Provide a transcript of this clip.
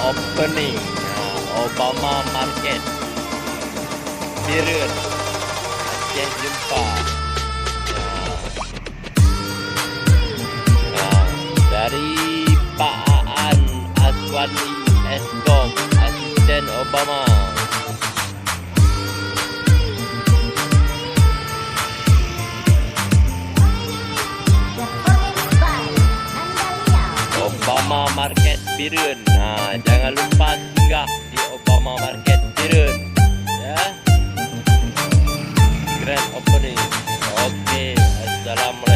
opening Obama Market Birun Aceh jumpa dari Pak Aan Aswandi Eskom Asisten Obama. Obama Market Birun. Jangan lupa singgah di Obama Market Birun. Ya. Grand opening. Okey. Assalamualaikum.